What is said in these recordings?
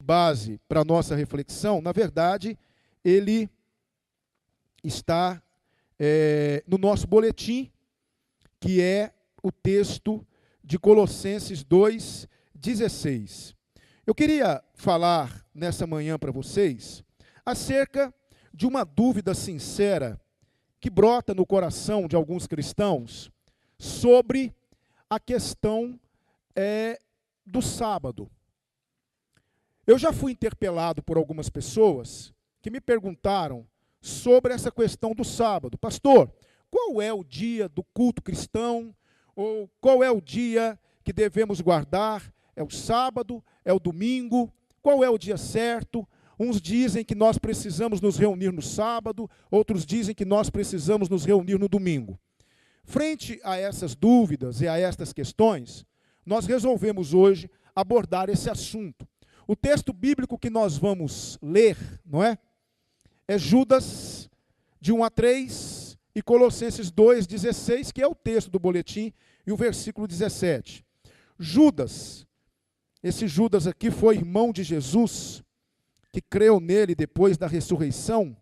base para a nossa reflexão, na verdade, ele está no nosso boletim, que é o texto de Colossenses 2:16. Eu queria falar nessa manhã para vocês acerca de uma dúvida sincera que brota no coração de alguns cristãos sobre a questão do sábado. Eu já fui interpelado por algumas pessoas que me perguntaram sobre essa questão do sábado. Pastor, qual é o dia do culto cristão? Ou qual é o dia que devemos guardar? É o sábado? É o domingo? Qual é o dia certo? Uns dizem que nós precisamos nos reunir no sábado, outros dizem que nós precisamos nos reunir no domingo. Frente a essas dúvidas e a estas questões, nós resolvemos hoje abordar esse assunto. O texto bíblico que nós vamos ler, não é? É Judas, de 1-3, e Colossenses 2:16, que é o texto do boletim, e o versículo 17. Judas, esse Judas aqui foi irmão de Jesus, que creu nele depois da ressurreição.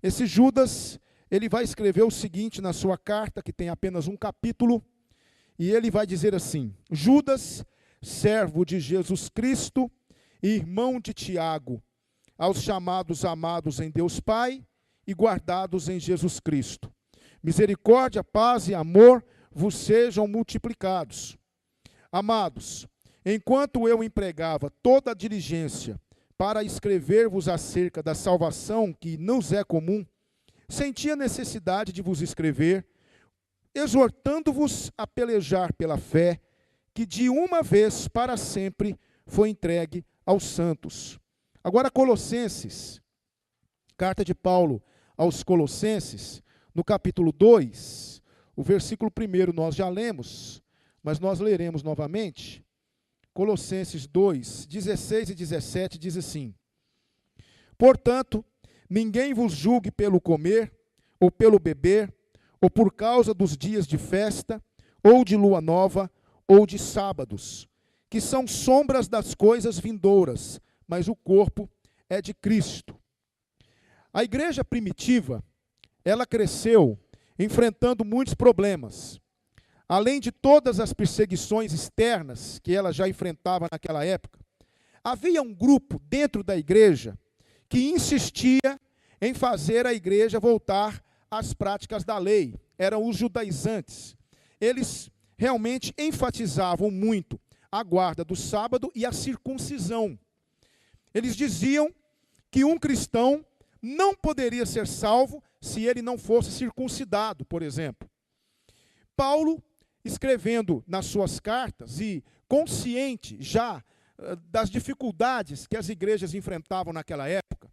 Esse Judas, ele vai escrever o seguinte na sua carta, que tem apenas um capítulo, e ele vai dizer assim: Judas, servo de Jesus Cristo, e irmão de Tiago, aos chamados amados em Deus Pai e guardados em Jesus Cristo. Misericórdia, paz e amor vos sejam multiplicados. Amados, enquanto eu empregava toda a diligência para escrever-vos acerca da salvação que nos é comum, senti a necessidade de vos escrever, exortando-vos a pelejar pela fé que de uma vez para sempre foi entregue aos santos. Agora, Colossenses, carta de Paulo aos Colossenses, no capítulo 2, o versículo 1 nós já lemos, mas nós leremos novamente. Colossenses 2, 16 e 17 diz assim: Portanto, ninguém vos julgue pelo comer, ou pelo beber, ou por causa dos dias de festa, ou de lua nova, ou de sábados, que são sombras das coisas vindouras, mas o corpo é de Cristo. A igreja primitiva, ela cresceu enfrentando muitos problemas. Além de todas as perseguições externas que ela já enfrentava naquela época, havia um grupo dentro da igreja que insistia em fazer a igreja voltar às práticas da lei. Eram os judaizantes. Eles realmente enfatizavam muito a guarda do sábado e a circuncisão. Eles diziam que um cristão não poderia ser salvo se ele não fosse circuncidado, por exemplo. Paulo, escrevendo nas suas cartas e consciente já das dificuldades que as igrejas enfrentavam naquela época,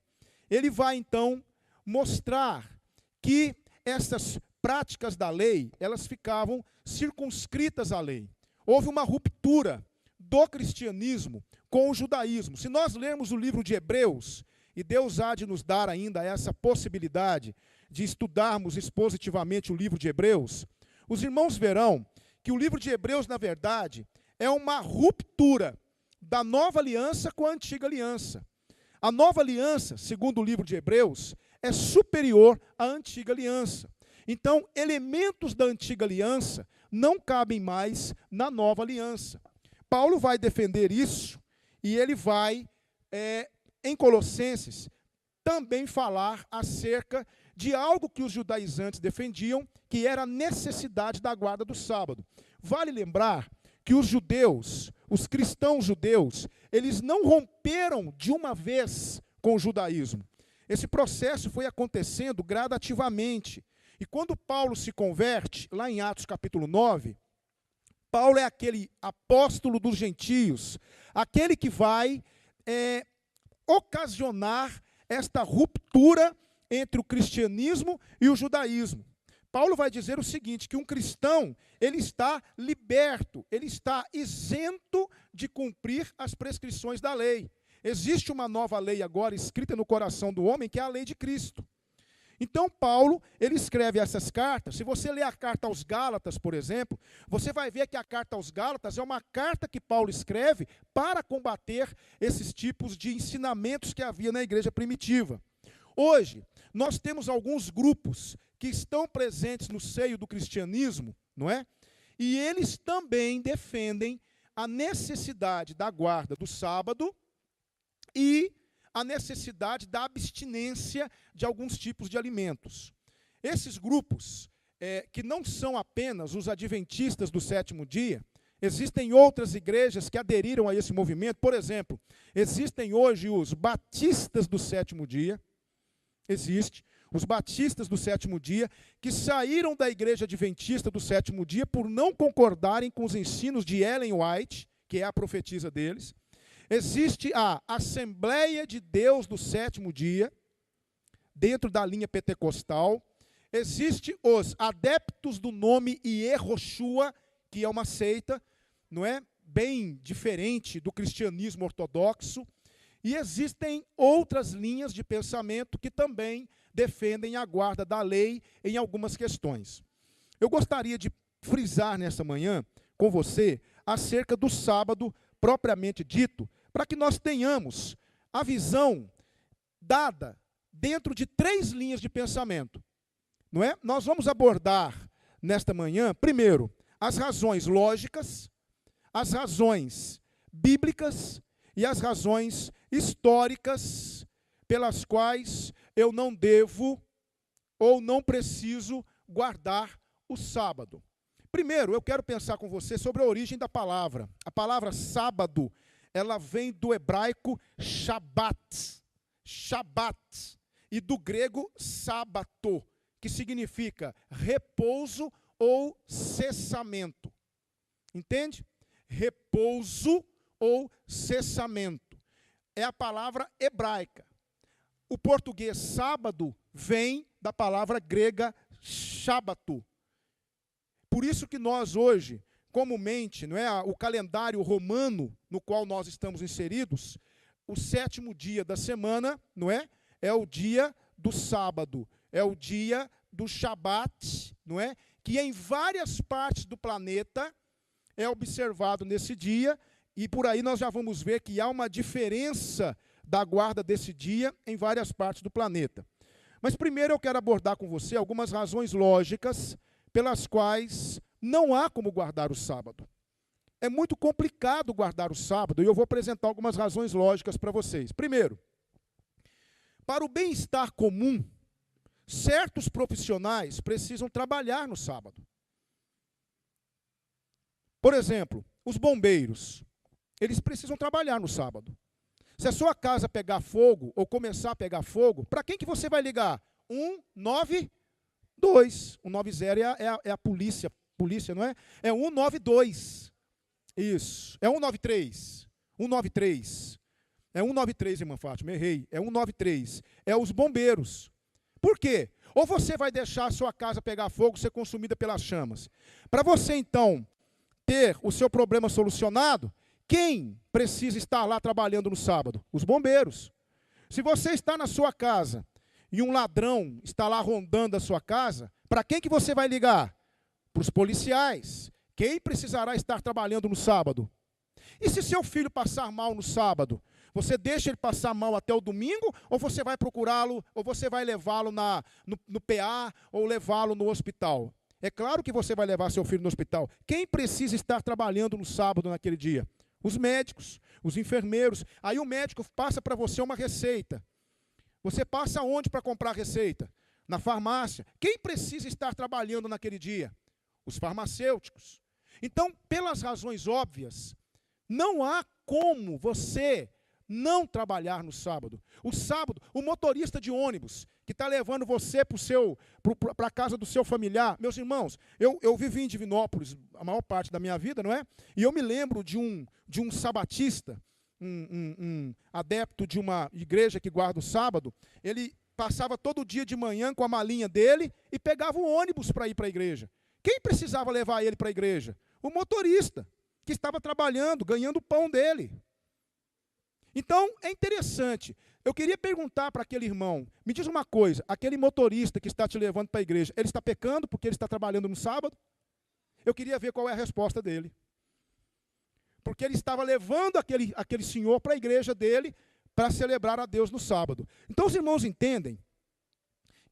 ele vai então mostrar que essas práticas da lei, elas ficavam circunscritas à lei. Houve uma ruptura do cristianismo com o judaísmo. Se nós lermos o livro de Hebreus, e Deus há de nos dar ainda essa possibilidade de estudarmos expositivamente o livro de Hebreus, os irmãos verão que o livro de Hebreus, na verdade, é uma ruptura da nova aliança com a antiga aliança. A nova aliança, segundo o livro de Hebreus, é superior à antiga aliança. Então, elementos da antiga aliança não cabem mais na nova aliança. Paulo vai defender isso e ele vai, em Colossenses, também falar acerca de algo que os judaizantes defendiam, que era a necessidade da guarda do sábado. Vale lembrar que os judeus, os cristãos judeus, eles não romperam de uma vez com o judaísmo. Esse processo foi acontecendo gradativamente. E quando Paulo se converte, lá em Atos capítulo 9, Paulo é aquele apóstolo dos gentios, aquele que vai ocasionar esta ruptura entre o cristianismo e o judaísmo. Paulo vai dizer o seguinte, que um cristão, ele está liberto, ele está isento de cumprir as prescrições da lei. Existe uma nova lei agora escrita no coração do homem, que é a lei de Cristo. Então, Paulo, ele escreve essas cartas. Se você ler a carta aos Gálatas, por exemplo, você vai ver que a carta aos Gálatas é uma carta que Paulo escreve para combater esses tipos de ensinamentos que havia na igreja primitiva. Hoje, nós temos alguns grupos que estão presentes no seio do cristianismo, não é? E eles também defendem a necessidade da guarda do sábado e a necessidade da abstinência de alguns tipos de alimentos. Esses grupos, que não são apenas os adventistas do sétimo dia, existem outras igrejas que aderiram a esse movimento. Por exemplo, existem hoje os batistas do sétimo dia, os batistas do sétimo dia, que saíram da igreja adventista do sétimo dia por não concordarem com os ensinos de Ellen White, que é a profetisa deles. Existe a Assembleia de Deus do sétimo dia, dentro da linha pentecostal. Existe os adeptos do nome Yehoshua, que é uma seita, não é? Bem diferente do cristianismo ortodoxo. E existem outras linhas de pensamento que também defendem a guarda da lei em algumas questões. Eu gostaria de frisar nessa manhã com você acerca do sábado propriamente dito, para que nós tenhamos a visão dada dentro de 3 linhas de pensamento. Não é? Nós vamos abordar nesta manhã, primeiro, as razões lógicas, as razões bíblicas e as razões históricas pelas quais eu não devo ou não preciso guardar o sábado. Primeiro, eu quero pensar com você sobre a origem da palavra. A palavra sábado, ela vem do hebraico Shabbat, e do grego sábato, que significa repouso ou cessamento. Entende? Repouso ou cessamento. É a palavra hebraica. O português sábado vem da palavra grega shabato. Por isso que nós hoje, comumente, não é, o calendário romano no qual nós estamos inseridos, o sétimo dia da semana, não é o dia do sábado, é o dia do Shabat, não é? Que em várias partes do planeta é observado nesse dia, e por aí nós já vamos ver que há uma diferença da guarda desse dia em várias partes do planeta. Mas primeiro eu quero abordar com você algumas razões lógicas pelas quais não há como guardar o sábado. É muito complicado guardar o sábado, e eu vou apresentar algumas razões lógicas para vocês. Primeiro, para o bem-estar comum, certos profissionais precisam trabalhar no sábado. Por exemplo, os bombeiros, eles precisam trabalhar no sábado. Se a sua casa pegar fogo, ou começar a pegar fogo, para quem que você vai ligar? 192. 190 é a polícia, não é? É 192. Isso. É 193. 193. É 193, irmã Fátima, errei. É 193. É os bombeiros. Por quê? Ou você vai deixar a sua casa pegar fogo, ser consumida pelas chamas. Para você, então, ter o seu problema solucionado, quem precisa estar lá trabalhando no sábado? Os bombeiros. Se você está na sua casa e um ladrão está lá rondando a sua casa, para quem que você vai ligar? Para os policiais. Quem precisará estar trabalhando no sábado? E se seu filho passar mal no sábado? Você deixa ele passar mal até o domingo, ou você vai procurá-lo, ou você vai levá-lo no PA, ou levá-lo no hospital? É claro que você vai levar seu filho no hospital. Quem precisa estar trabalhando no sábado naquele dia? Os médicos, os enfermeiros. Aí o médico passa para você uma receita. Você passa onde para comprar a receita? Na farmácia. Quem precisa estar trabalhando naquele dia? Os farmacêuticos. Então, pelas razões óbvias, não há como você não trabalhar no sábado. O sábado, o motorista de ônibus que está levando você para a casa do seu familiar. Meus irmãos, eu vivi em Divinópolis a maior parte da minha vida, não é? E eu me lembro de um sabatista, um adepto de uma igreja que guarda o sábado. Ele passava todo dia de manhã com a malinha dele e pegava o ônibus para ir para a igreja. Quem precisava levar ele para a igreja? O motorista, que estava trabalhando, ganhando o pão dele. Então, é interessante. Eu queria perguntar para aquele irmão, me diz uma coisa, aquele motorista que está te levando para a igreja, ele está pecando porque ele está trabalhando no sábado? Eu queria ver qual é a resposta dele. Porque ele estava levando aquele senhor para a igreja dele para celebrar a Deus no sábado. Então, os irmãos entendem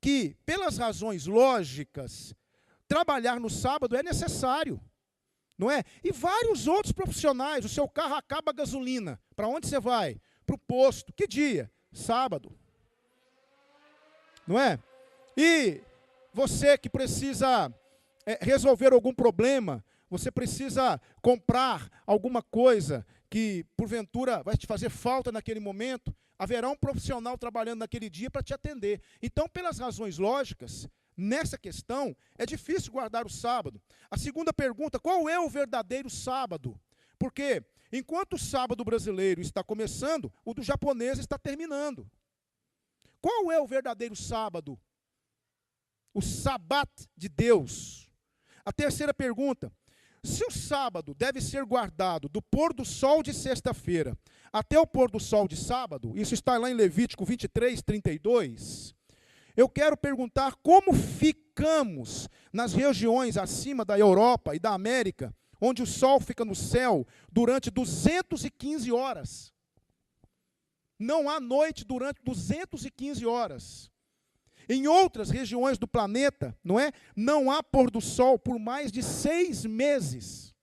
que, pelas razões lógicas, trabalhar no sábado é necessário, não é? E vários outros profissionais, o seu carro acaba a gasolina, para onde você vai? Para o posto. Que dia? Sábado. Não é? E você que precisa resolver algum problema, você precisa comprar alguma coisa que, porventura, vai te fazer falta naquele momento, haverá um profissional trabalhando naquele dia para te atender. Então, pelas razões lógicas, nessa questão, é difícil guardar o sábado. A segunda pergunta, qual é o verdadeiro sábado? Porque, enquanto o sábado brasileiro está começando, o do japonês está terminando. Qual é o verdadeiro sábado? O sabat de Deus. A terceira pergunta, se o sábado deve ser guardado do pôr do sol de sexta-feira até o pôr do sol de sábado, isso está lá em Levítico 23, 32, eu quero perguntar como ficamos nas regiões acima da Europa e da América, onde o sol fica no céu durante 215 horas. Não há noite durante 215 horas. Em outras regiões do planeta, não é? Não há pôr do sol por mais de 6 meses.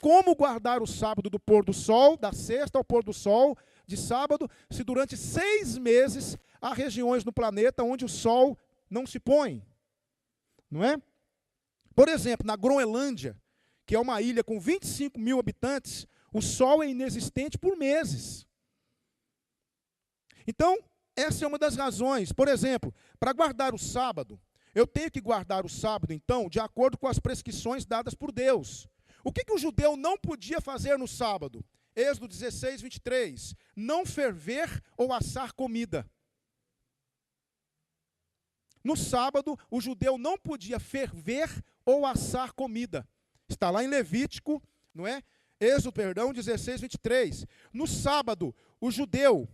Como guardar o sábado do pôr do sol, da sexta ao pôr do sol de sábado, se durante 6 meses há regiões no planeta onde o sol não se põe? Não é? Por exemplo, na Groenlândia, que é uma ilha com 25 mil habitantes, o sol é inexistente por meses. Então, essa é uma das razões. Por exemplo, para guardar o sábado, eu tenho que guardar o sábado, então, de acordo com as prescrições dadas por Deus. O que o judeu não podia fazer no sábado? Êxodo 16, 23. Não ferver ou assar comida. No sábado, o judeu não podia ferver ou assar comida. Está lá em Levítico, não é? Êxodo, 16, 23. No sábado, o judeu,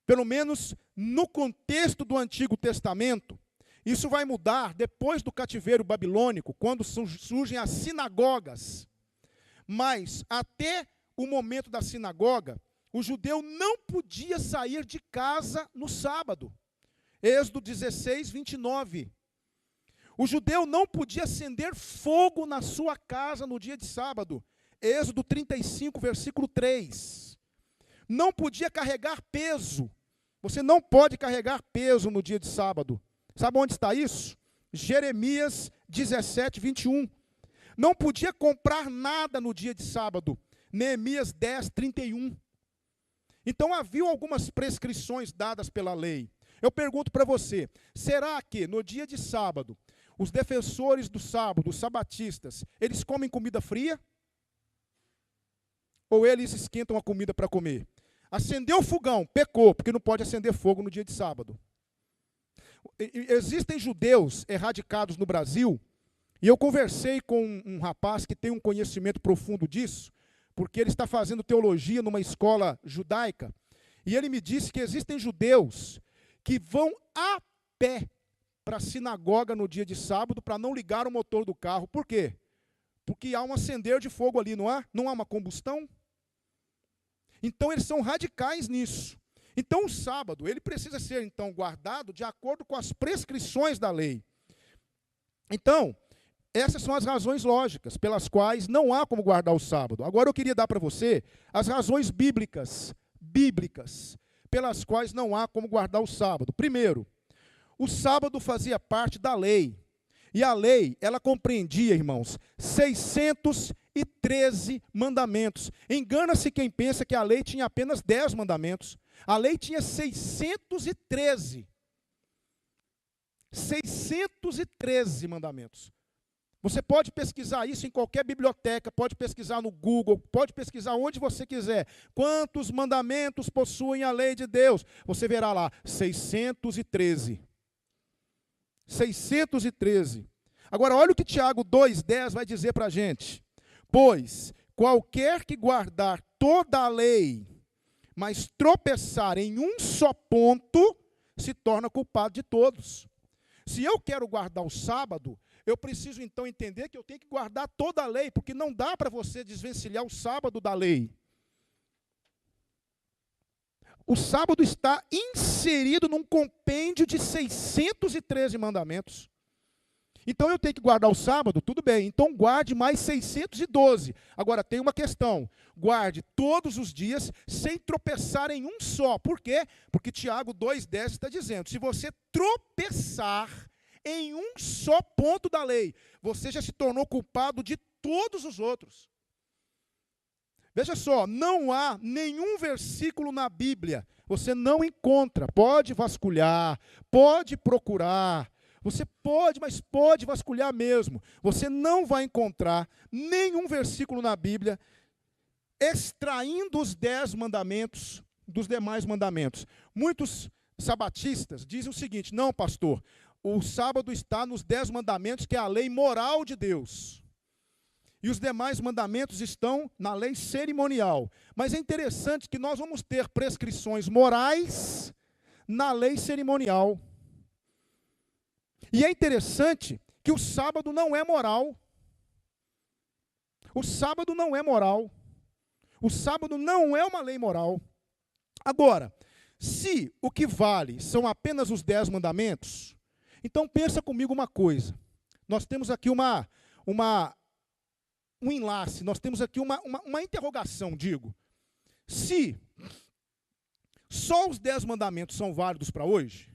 pelo menos no contexto do Antigo Testamento, isso vai mudar depois do cativeiro babilônico, quando surgem as sinagogas. Mas até o momento da sinagoga, o judeu não podia sair de casa no sábado. Êxodo 16, 29. O judeu não podia acender fogo na sua casa no dia de sábado. Êxodo 35, versículo 3. Não podia carregar peso. Você não pode carregar peso no dia de sábado. Sabe onde está isso? Jeremias 17, 21. Não podia comprar nada no dia de sábado. Neemias 10, 31. Então havia algumas prescrições dadas pela lei. Eu pergunto para você, será que no dia de sábado, os defensores do sábado, os sabatistas, eles comem comida fria? Ou eles esquentam a comida para comer? Acendeu o fogão, pecou, porque não pode acender fogo no dia de sábado. Existem judeus erradicados no Brasil, e eu conversei com um rapaz que tem um conhecimento profundo disso, porque ele está fazendo teologia numa escola judaica, e ele me disse que existem judeus que vão a pé para a sinagoga no dia de sábado para não ligar o motor do carro. Por quê? Porque há um acender de fogo ali, não há? Não há uma combustão? Então, eles são radicais nisso. Então, o sábado, ele precisa ser, então, guardado de acordo com as prescrições da lei. Então, essas são as razões lógicas pelas quais não há como guardar o sábado. Agora, eu queria dar para você as razões bíblicas, pelas quais não há como guardar o sábado. Primeiro, o sábado fazia parte da lei. E a lei, ela compreendia, irmãos, 613 mandamentos. Engana-se quem pensa que a lei tinha apenas 10 mandamentos. A lei tinha 613. 613 mandamentos. Você pode pesquisar isso em qualquer biblioteca, pode pesquisar no Google, pode pesquisar onde você quiser. Quantos mandamentos possuem a lei de Deus? Você verá lá, 613. 613. Agora, olha o que Tiago 2,10 vai dizer para a gente. Pois, qualquer que guardar toda a lei mas tropeçar em um só ponto se torna culpado de todos. Se eu quero guardar o sábado, eu preciso então entender que eu tenho que guardar toda a lei, porque não dá para você desvencilhar o sábado da lei. O sábado está inserido num compêndio de 613 mandamentos. Então eu tenho que guardar o sábado, tudo bem. Então guarde mais 612. Agora tem uma questão. Guarde todos os dias sem tropeçar em um só. Por quê? Porque Tiago 2,10 está dizendo, se você tropeçar em um só ponto da lei, você já se tornou culpado de todos os outros. Veja só, não há nenhum versículo na Bíblia, você não encontra, pode vasculhar, pode procurar, você pode, mas pode vasculhar mesmo. Você não vai encontrar nenhum versículo na Bíblia extraindo os 10 mandamentos dos demais mandamentos. Muitos sabatistas dizem o seguinte, não, pastor, o sábado está nos 10 mandamentos, que é a lei moral de Deus. E os demais mandamentos estão na lei cerimonial. Mas é interessante que nós vamos ter prescrições morais na lei cerimonial. E é interessante que o sábado não é moral. O sábado não é moral. O sábado não é uma lei moral. Agora, se o que vale são apenas os 10 mandamentos, então pensa comigo uma coisa. Nós temos aqui um enlace, nós temos aqui uma interrogação, digo. Se só os 10 mandamentos são válidos para hoje,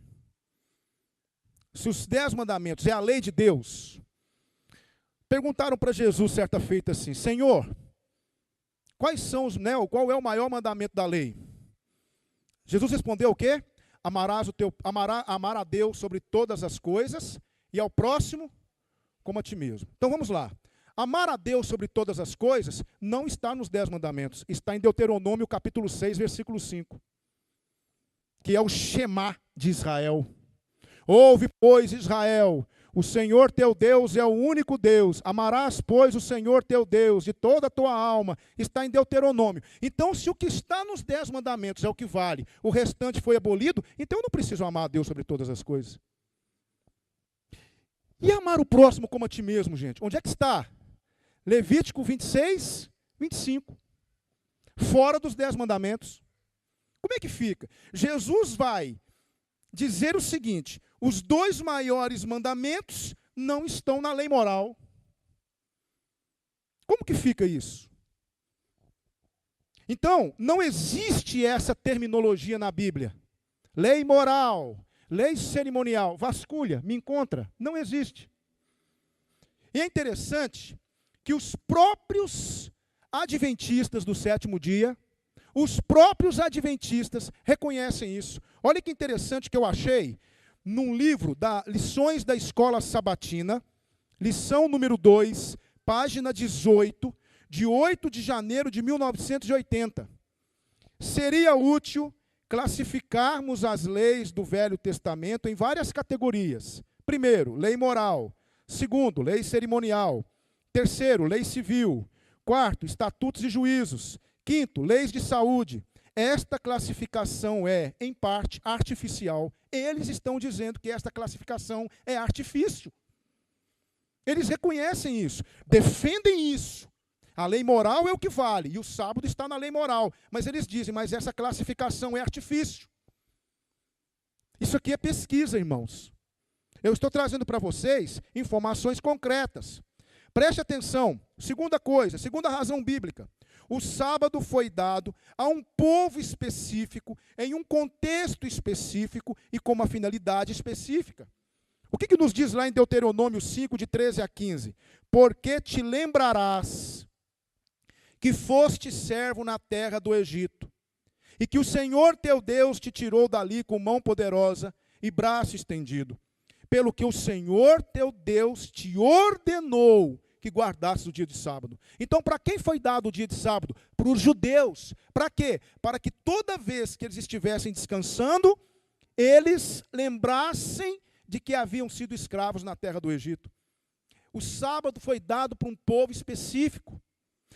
se os 10 mandamentos é a lei de Deus, perguntaram para Jesus certa feita assim, Senhor, qual é o maior mandamento da lei? Jesus respondeu o quê? Amar a Deus sobre todas as coisas e ao próximo como a ti mesmo. Então vamos lá. Amar a Deus sobre todas as coisas não está nos 10 mandamentos, está em Deuteronômio capítulo 6, versículo 5, que é o Shema de Israel. Ouve, pois, Israel, o Senhor teu Deus é o único Deus. Amarás, pois, o Senhor teu Deus de toda a tua alma. Está em Deuteronômio. Então, se o que está nos 10 mandamentos é o que vale, o restante foi abolido, então eu não preciso amar a Deus sobre todas as coisas. E amar o próximo como a ti mesmo, gente? Onde é que está? Levítico 26, 25. Fora dos 10 mandamentos. Como é que fica? Jesus vai dizer o seguinte, os 2 maiores mandamentos não estão na lei moral. Como que fica isso? Então, não existe essa terminologia na Bíblia. Lei moral, lei cerimonial, vasculha, me encontra. Não existe. E é interessante que os próprios adventistas do 7º dia, os próprios adventistas reconhecem isso. Olha que interessante que eu achei num livro da Lições da Escola Sabatina, lição número 2, página 18, de 8 de janeiro de 1980. Seria útil classificarmos as leis do Velho Testamento em várias categorias. Primeiro, lei moral. Segundo, lei cerimonial. Terceiro, lei civil. Quarto, estatutos e juízos. Quinto, leis de saúde. Esta classificação é, em parte, artificial. Eles estão dizendo que esta classificação é artifício. Eles reconhecem isso, defendem isso. A lei moral é o que vale, e o sábado está na lei moral. Mas eles dizem, mas essa classificação é artifício. Isso aqui é pesquisa, irmãos. Eu estou trazendo para vocês informações concretas. Preste atenção. Segunda razão bíblica. O sábado foi dado a um povo específico, em um contexto específico e com uma finalidade específica. O que nos diz lá em Deuteronômio 5, de 13 a 15? Porque te lembrarás que foste servo na terra do Egito, e que o Senhor teu Deus te tirou dali com mão poderosa e braço estendido, pelo que o Senhor teu Deus te ordenou que guardasses o dia de sábado. Então, para quem foi dado o dia de sábado? Para os judeus. Para quê? Para que toda vez que eles estivessem descansando, eles lembrassem de que haviam sido escravos na terra do Egito. O sábado foi dado para um povo específico.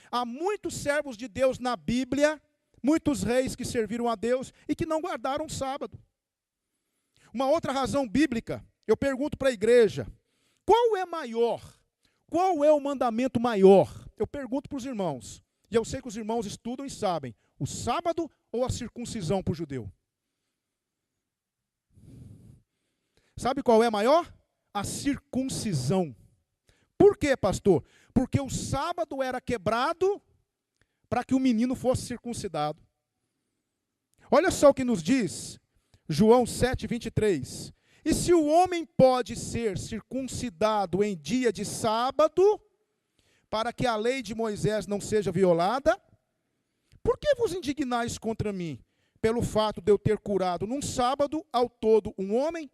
Há muitos servos de Deus na Bíblia muitos reis que serviram a Deus e que não guardaram o sábado. Uma outra razão bíblica, eu pergunto para a igreja, qual é maior? Qual é o mandamento maior? Eu pergunto para os irmãos, e eu sei que os irmãos estudam e sabem, o sábado ou a circuncisão para o judeu? Sabe qual é maior? A circuncisão. Por quê, pastor? Porque o sábado era quebrado para que o menino fosse circuncidado. Olha só o que nos diz João 7:23. E se o homem pode ser circuncidado em dia de sábado, para que a lei de Moisés não seja violada, por que vos indignais contra mim, pelo fato de eu ter curado num sábado ao todo um homem?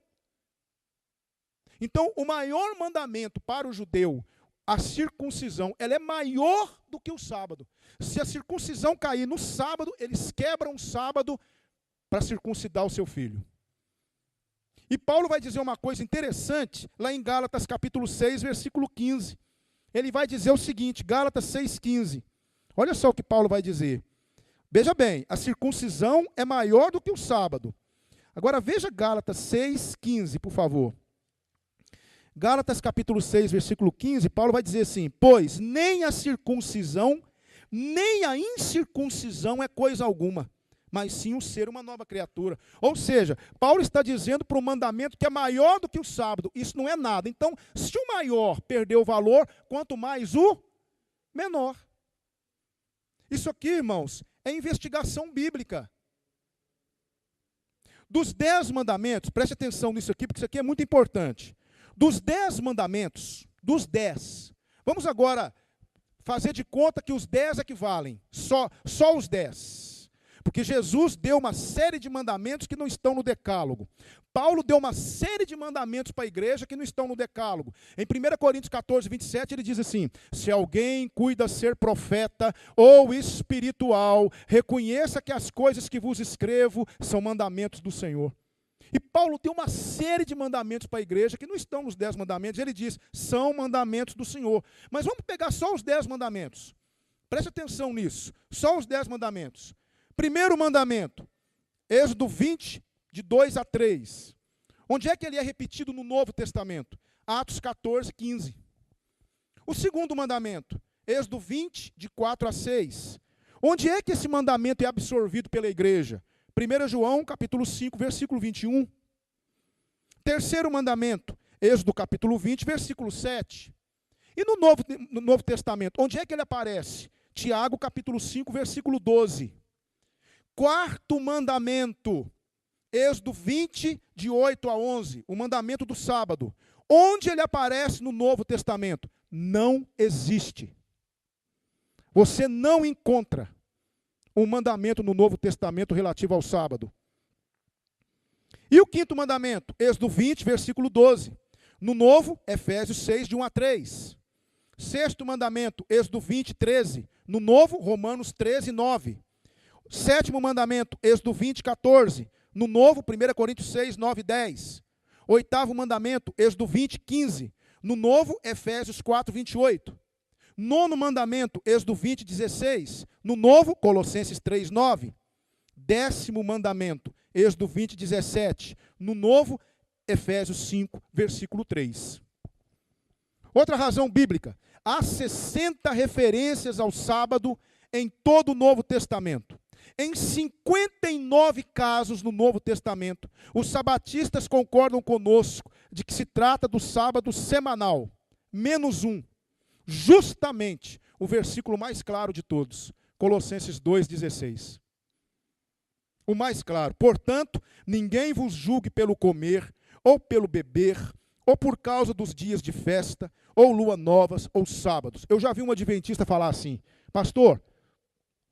Então, o maior mandamento para o judeu, a circuncisão, ela é maior do que o sábado. Se a circuncisão cair no sábado, eles quebram o sábado para circuncidar o seu filho. E Paulo vai dizer uma coisa interessante, lá em Gálatas capítulo 6, versículo 15. Ele vai dizer o seguinte, Gálatas 6,15. Olha só o que Paulo vai dizer. Veja bem, a circuncisão é maior do que o sábado. Agora veja Gálatas 6,15, por favor. Gálatas capítulo 6, versículo 15, Paulo vai dizer assim, pois nem a circuncisão, nem a incircuncisão é coisa alguma, mas sim o ser uma nova criatura. Ou seja, Paulo está dizendo para o mandamento que é maior do que o sábado, isso não é nada. Então, se o maior perdeu o valor, quanto mais o menor. Isso aqui, irmãos, é investigação bíblica. Dos 10 mandamentos, preste atenção nisso aqui, porque isso aqui é muito importante. Dos 10 mandamentos, dos 10, vamos agora fazer de conta que os 10 equivalem, só os 10. Porque Jesus deu uma série de mandamentos que não estão no decálogo. Paulo deu uma série de mandamentos para a igreja que não estão no decálogo. Em 1 Coríntios 14, 27, ele diz assim, se alguém cuida ser profeta ou espiritual, reconheça que as coisas que vos escrevo são mandamentos do Senhor. E Paulo tem uma série de mandamentos para a igreja que não estão nos 10 mandamentos. Ele diz, são mandamentos do Senhor. Mas vamos pegar só os 10 mandamentos. Preste atenção nisso. Só os 10 mandamentos. Primeiro mandamento, Êxodo 20, de 2 a 3. Onde é que ele é repetido no Novo Testamento? Atos 14, 15. O segundo mandamento, Êxodo 20, de 4 a 6. Onde é que esse mandamento é absorvido pela igreja? 1 João, capítulo 5, versículo 21. Terceiro mandamento, Êxodo, capítulo 20, versículo 7. E no Novo Testamento, onde é que ele aparece? Tiago, capítulo 5, versículo 12. Quarto mandamento, Êxodo 20, de 8 a 11, o mandamento do sábado. Onde ele aparece no Novo Testamento? Não existe. Você não encontra um mandamento no Novo Testamento relativo ao sábado. E o quinto mandamento? Êxodo 20, versículo 12. No Novo, Efésios 6, de 1 a 3. Sexto mandamento, Êxodo 20, 13. No Novo, Romanos 13, 9. Sétimo mandamento, Êxodo 20, 14. No Novo, 1 Coríntios 6, 9 e 10. Oitavo mandamento, Êxodo 20, 15. No Novo, Efésios 4, 28. Nono mandamento, Êxodo 20, 16. No Novo, Colossenses 3, 9. Décimo mandamento, Êxodo 20, 17. No Novo, Efésios 5, versículo 3. Outra razão bíblica. Há 60 referências ao sábado em todo o Novo Testamento. Em 59 casos no Novo Testamento, os sabatistas concordam conosco de que se trata do sábado semanal, menos um. Justamente o versículo mais claro de todos, Colossenses 2,16. O mais claro. Portanto, ninguém vos julgue pelo comer, ou pelo beber, ou por causa dos dias de festa, ou lua novas, ou sábados. Eu já vi um adventista falar assim, pastor,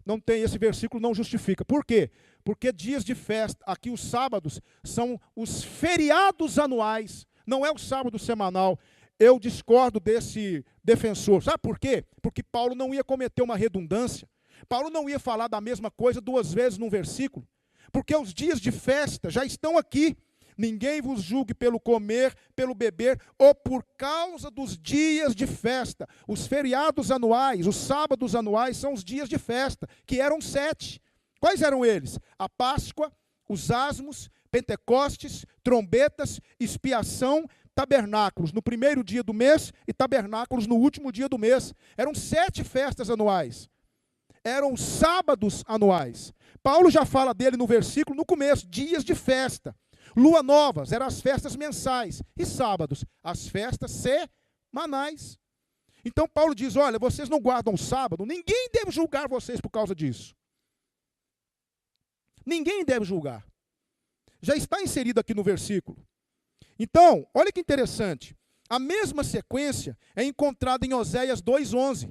não tem esse versículo, não justifica. Por quê? Porque dias de festa, aqui os sábados, são os feriados anuais, não é o sábado semanal. Eu discordo desse defensor. Sabe por quê? Porque Paulo não ia cometer uma redundância. Paulo não ia falar da mesma coisa 2 vezes num versículo. Porque os dias de festa já estão aqui. Ninguém vos julgue pelo comer, pelo beber, ou por causa dos dias de festa. Os feriados anuais, os sábados anuais, são os dias de festa, que eram 7. Quais eram eles? A Páscoa, os asmos, Pentecostes, trombetas, expiação, tabernáculos no primeiro dia do mês e tabernáculos no último dia do mês. Eram 7 festas anuais. Eram sábados anuais. Paulo já fala dele no versículo no começo, dias de festa. Lua novas, eram as festas mensais. E sábados, as festas semanais. Então Paulo diz, olha, vocês não guardam sábado, ninguém deve julgar vocês por causa disso. Ninguém deve julgar. Já está inserido aqui no versículo. Então, olha que interessante. A mesma sequência é encontrada em Oséias 2:11.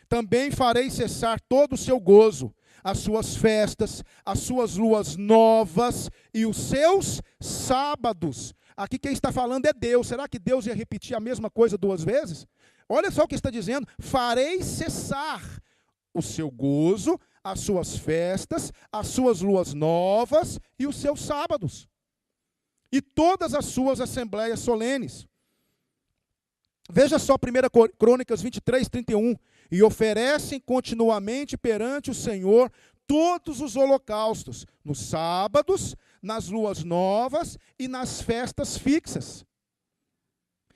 Também farei cessar todo o seu gozo, as suas festas, as suas luas novas e os seus sábados. Aqui quem está falando é Deus. Será que Deus ia repetir a mesma coisa 2 vezes? Olha só o que está dizendo. Farei cessar o seu gozo, as suas festas, as suas luas novas e os seus sábados. E todas as suas assembleias solenes. Veja só 1 Crônicas 23:31. E oferecem continuamente perante o Senhor todos os holocaustos, nos sábados, nas luas novas e nas festas fixas,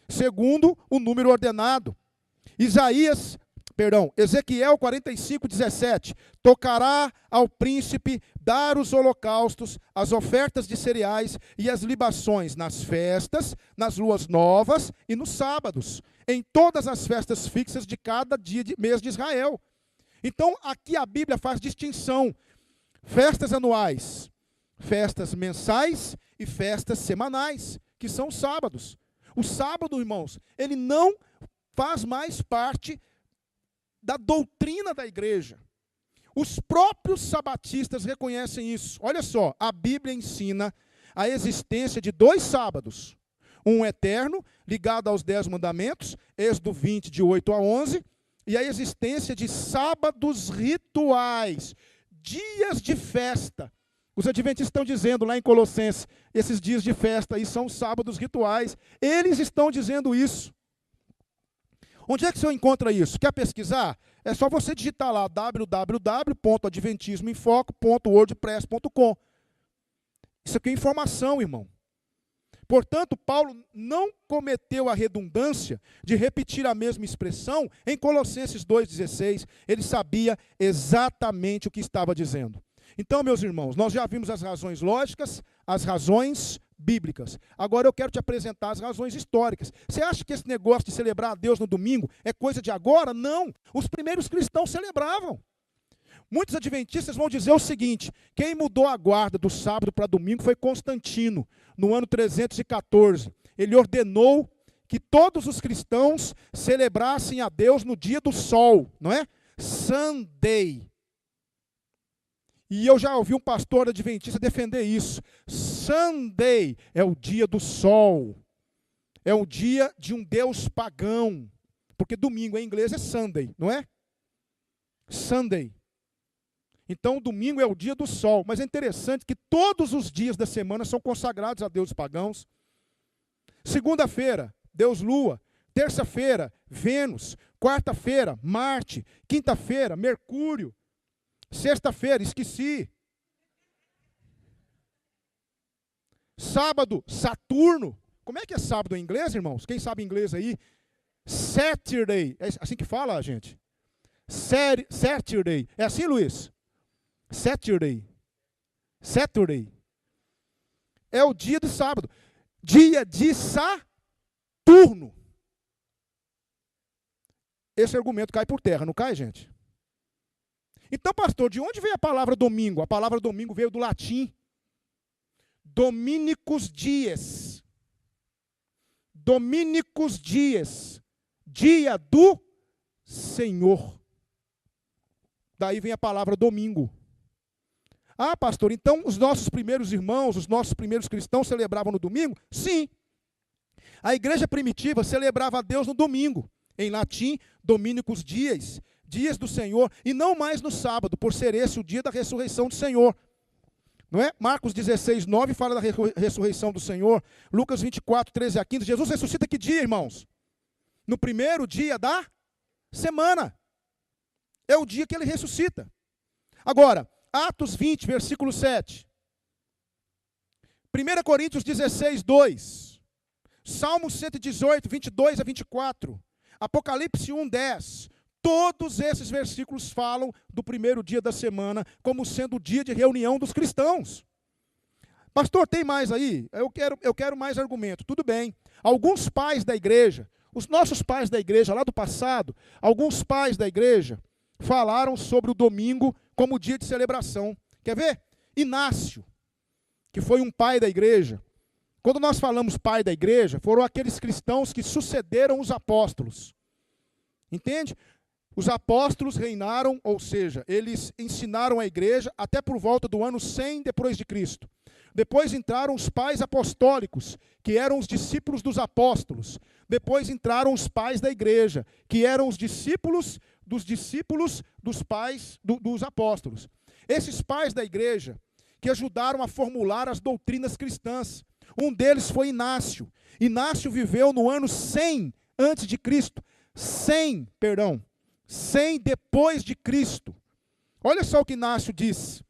segundo o número ordenado. Ezequiel 45:17. Tocará ao príncipe dar os holocaustos, as ofertas de cereais e as libações nas festas, nas luas novas e nos sábados, em todas as festas fixas de cada dia de mês de Israel. Então, aqui a Bíblia faz distinção. Festas anuais, festas mensais e festas semanais, que são sábados. O sábado, irmãos, ele não faz mais parte da doutrina da igreja. Os próprios sabatistas reconhecem isso. Olha só, a Bíblia ensina a existência de 2 sábados. Um eterno, ligado aos 10 mandamentos, Êxodo 20, de 8 a 11, e a existência de sábados rituais, dias de festa. Os adventistas estão dizendo lá em Colossenses, esses dias de festa aí são sábados rituais. Eles estão dizendo isso. Onde é que você encontra isso? Quer pesquisar? É só você digitar lá www.adventismoemfoco.wordpress.com. Isso aqui é informação, irmão. Portanto, Paulo não cometeu a redundância de repetir a mesma expressão em Colossenses 2,16. Ele sabia exatamente o que estava dizendo. Então, meus irmãos, nós já vimos as razões lógicas, as razões bíblicas. Agora eu quero te apresentar as razões históricas. Você acha que esse negócio de celebrar a Deus no domingo é coisa de agora? Não. Os primeiros cristãos celebravam. Muitos adventistas vão dizer o seguinte: quem mudou a guarda do sábado para domingo foi Constantino, no ano 314. Ele ordenou que todos os cristãos celebrassem a Deus no dia do sol, não é? Sunday. E eu já ouvi um pastor adventista defender isso. Sunday é o dia do sol. É o dia de um Deus pagão. Porque domingo em inglês é Sunday, não é? Sunday. Então, domingo é o dia do sol. Mas é interessante que todos os dias da semana são consagrados a deuses pagãos. Segunda-feira, Deus Lua. Terça-feira, Vênus. Quarta-feira, Marte. Quinta-feira, Mercúrio. Sexta-feira, esqueci. Sábado, Saturno. Como é que é sábado em inglês, irmãos? Quem sabe inglês aí? Saturday. É assim que fala, gente? Saturday. É assim, Luiz? Saturday. Saturday. É o dia de sábado. Dia de Saturno. Esse argumento cai por terra, não cai, gente? Então, pastor, de onde veio a palavra domingo? A palavra domingo veio do latim. Dominicus dies. Dominicus dies. Dia do Senhor. Daí vem a palavra domingo. Ah, pastor, então os nossos primeiros irmãos, os nossos primeiros cristãos celebravam no domingo? Sim. A igreja primitiva celebrava a Deus no domingo. Em latim, Dominicus dies. Dias do Senhor, e não mais no sábado, por ser esse o dia da ressurreição do Senhor. Não é? Marcos 16, 9 fala da ressurreição do Senhor. Lucas 24, 13 a 15. Jesus ressuscita que dia, irmãos? No primeiro dia da semana. É o dia que ele ressuscita. Agora, Atos 20, versículo 7. 1 Coríntios 16, 2. Salmo 118, 22 a 24. Apocalipse 1, 10. Todos esses versículos falam do primeiro dia da semana como sendo o dia de reunião dos cristãos. Pastor, tem mais aí? Eu quero mais argumento. Tudo bem. Alguns pais da igreja, os nossos pais da igreja lá do passado, alguns pais da igreja falaram sobre o domingo como dia de celebração. Quer ver? Inácio, que foi um pai da igreja. Quando nós falamos pai da igreja, foram aqueles cristãos que sucederam os apóstolos. Entende? Os apóstolos reinaram, ou seja, eles ensinaram a igreja até por volta do ano 100 depois de Cristo. Depois entraram os pais apostólicos, que eram os discípulos dos apóstolos. Depois entraram os pais da igreja, que eram os discípulos dos pais dos apóstolos. Esses pais da igreja que ajudaram a formular as doutrinas cristãs. Um deles foi Inácio. Inácio viveu no ano 100 antes de Cristo. 100 depois de Cristo. Olha só o que Inácio diz.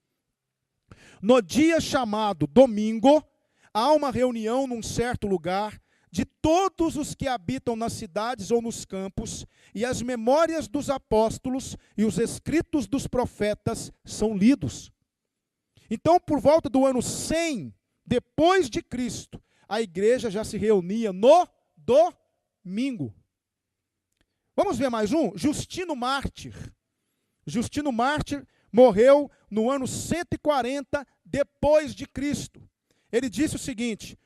No dia chamado domingo, há uma reunião num certo lugar de todos os que habitam nas cidades ou nos campos, e as memórias dos apóstolos e os escritos dos profetas são lidos. Então, por volta do ano 100 depois de Cristo, a igreja já se reunia no domingo. Vamos ver mais um? Justino Mártir. Justino Mártir morreu no ano 140 depois de Cristo. Ele disse o seguinte,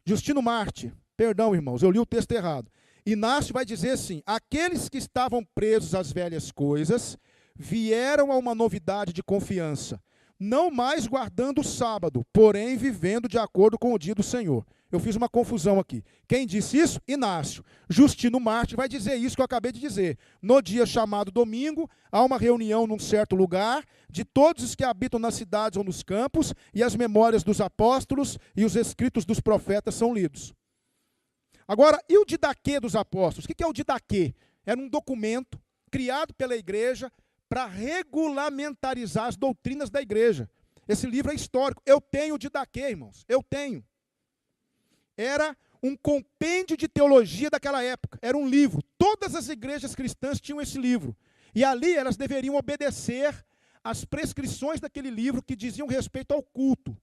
Justino Mártir, perdão, irmãos, eu li o texto errado. Inácio vai dizer assim: aqueles que estavam presos às velhas coisas vieram a uma novidade de confiança, não mais guardando o sábado, porém vivendo de acordo com o dia do Senhor. Eu fiz uma confusão aqui. Quem disse isso? Inácio. Justino Mártir vai dizer isso que eu acabei de dizer. No dia chamado domingo, há uma reunião num certo lugar de todos os que habitam nas cidades ou nos campos, e as memórias dos apóstolos e os escritos dos profetas são lidos. Agora, e o didaquê dos apóstolos? O que é o didaquê? Era um documento criado pela igreja para regulamentarizar as doutrinas da igreja. Esse livro é histórico. Eu tenho o didaquê, irmãos. Eu tenho. Era um compêndio de teologia daquela época. Era um livro. Todas as igrejas cristãs tinham esse livro. E ali elas deveriam obedecer às prescrições daquele livro que diziam respeito ao culto.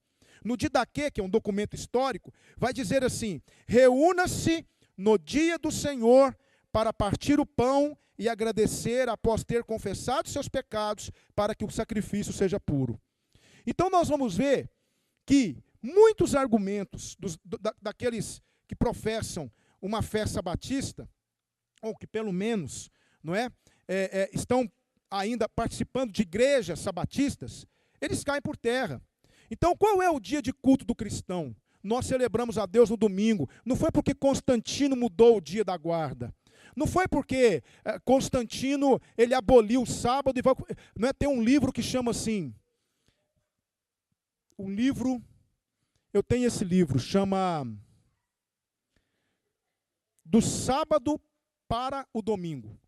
No didaquê, que é um documento histórico, vai dizer assim: reúna-se no dia do Senhor para partir o pão e agradecer após ter confessado seus pecados, para que o sacrifício seja puro. Então nós vamos ver que muitos argumentos daqueles que professam uma fé sabatista, ou que pelo menos estão ainda participando de igrejas sabatistas, eles caem por terra. Então, qual é o dia de culto do cristão? Nós celebramos a Deus no domingo. Não foi porque Constantino mudou o dia da guarda. Não foi porque Constantino ele aboliu o sábado. Tem um livro que chama assim... Eu tenho esse livro, chama Do Sábado para o Domingo.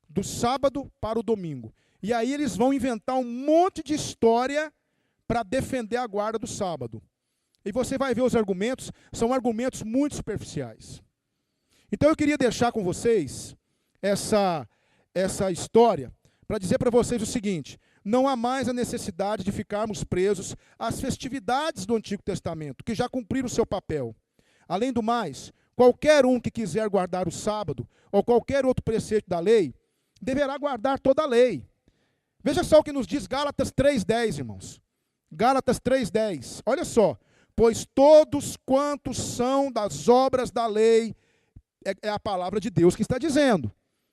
Do sábado para o domingo. E aí eles vão inventar um monte de história para defender a guarda do sábado. E você vai ver os argumentos, são argumentos muito superficiais. Então eu queria deixar com vocês essa história para dizer para vocês o seguinte: não há mais a necessidade de ficarmos presos às festividades do Antigo Testamento, que já cumpriram o seu papel. Além do mais, qualquer um que quiser guardar o sábado, ou qualquer outro preceito da lei, deverá guardar toda a lei. Veja só o que nos diz Gálatas 3,10, irmãos. Gálatas 3,10. Olha só. Pois todos quantos são das obras da lei, é a palavra de Deus que está dizendo,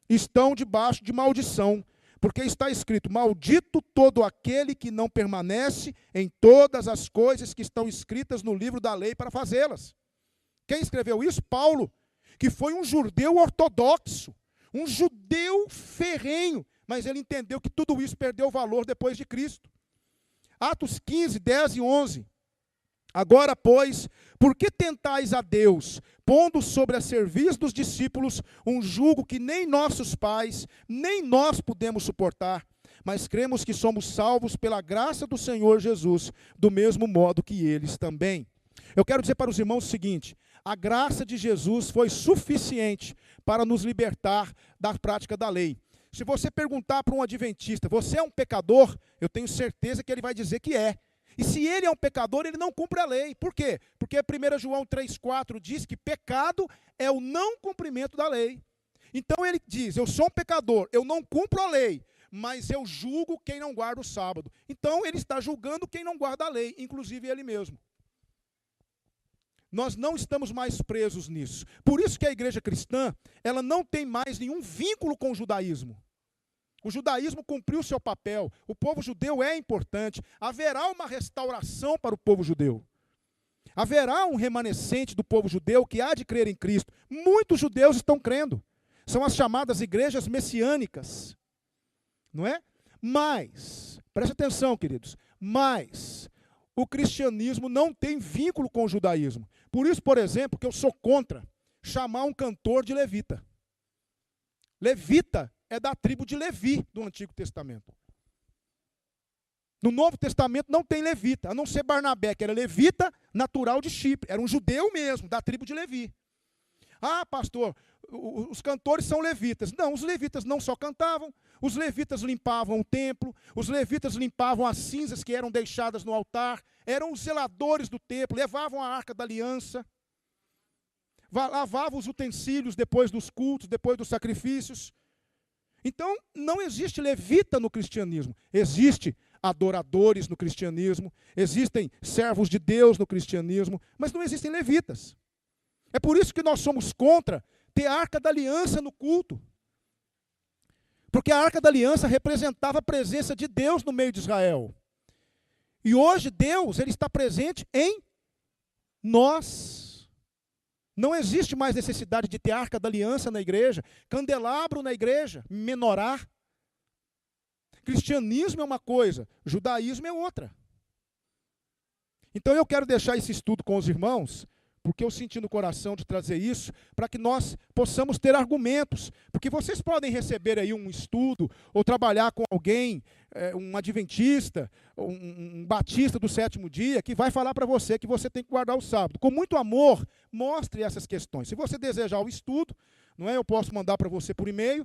estão debaixo de maldição. Porque está escrito: maldito todo aquele que não permanece em todas as coisas que estão escritas no livro da lei para fazê-las. Quem escreveu isso? Paulo, que foi um judeu ortodoxo, um judeu ferrenho, mas ele entendeu que tudo isso perdeu valor depois de Cristo. Atos 15, 10 e 11. Agora, pois, por que tentais a Deus, pondo sobre a serviço dos discípulos um jugo que nem nossos pais, nem nós podemos suportar? mas cremos que somos salvos pela graça do Senhor Jesus, do mesmo modo que eles também. Eu quero dizer para os irmãos o seguinte: a graça de Jesus foi suficiente para nos libertar da prática da lei. Se você perguntar para um adventista, você é um pecador? Eu tenho certeza que ele vai dizer que é. E se ele é um pecador, ele não cumpre a lei. Por quê? Porque 1 João 3,4 diz que pecado é o não cumprimento da lei. Então ele diz: eu sou um pecador, eu não cumpro a lei, mas eu julgo quem não guarda o sábado. Então ele está julgando quem não guarda a lei, inclusive ele mesmo. Nós não estamos mais presos nisso. Por isso que a igreja cristã, ela não tem mais nenhum vínculo com o judaísmo. O judaísmo cumpriu o seu papel, o povo judeu é importante, haverá uma restauração para o povo judeu. Haverá um remanescente do povo judeu que há de crer em Cristo. Muitos judeus estão crendo. São as chamadas igrejas messiânicas. Não é? Mas, preste atenção, queridos, mas o cristianismo não tem vínculo com o judaísmo. Por isso, por exemplo, que eu sou contra chamar um cantor de levita. Levita é da tribo de Levi, do Antigo Testamento. No Novo Testamento não tem levita, a não ser Barnabé, que era levita natural de Chipre. Era um judeu mesmo, da tribo de Levi. Ah, pastor, os cantores são levitas. Não, os levitas não só cantavam, os levitas limpavam o templo, os levitas limpavam as cinzas que eram deixadas no altar, eram os zeladores do templo, levavam a arca da aliança, lavavam os utensílios depois dos cultos, depois dos sacrifícios. Então, não existe levita no cristianismo. Existe adoradores no cristianismo, existem servos de Deus no cristianismo, mas não existem levitas. É por isso que nós somos contra ter a arca da aliança no culto. Porque a arca da aliança representava a presença de Deus no meio de Israel. E hoje Deus, ele está presente em nós. Não existe mais necessidade de ter arca da aliança na igreja, candelabro na igreja, menorá. Cristianismo é uma coisa, judaísmo é outra. Então eu quero deixar esse estudo com os irmãos, porque eu senti no coração de trazer isso, para que nós possamos ter argumentos. Porque vocês podem receber aí um estudo, ou trabalhar com alguém, um adventista, um batista do sétimo dia, que vai falar para você que você tem que guardar o sábado. Com muito amor, mostre essas questões. Se você desejar o estudo, não é? Eu posso mandar para você por e-mail,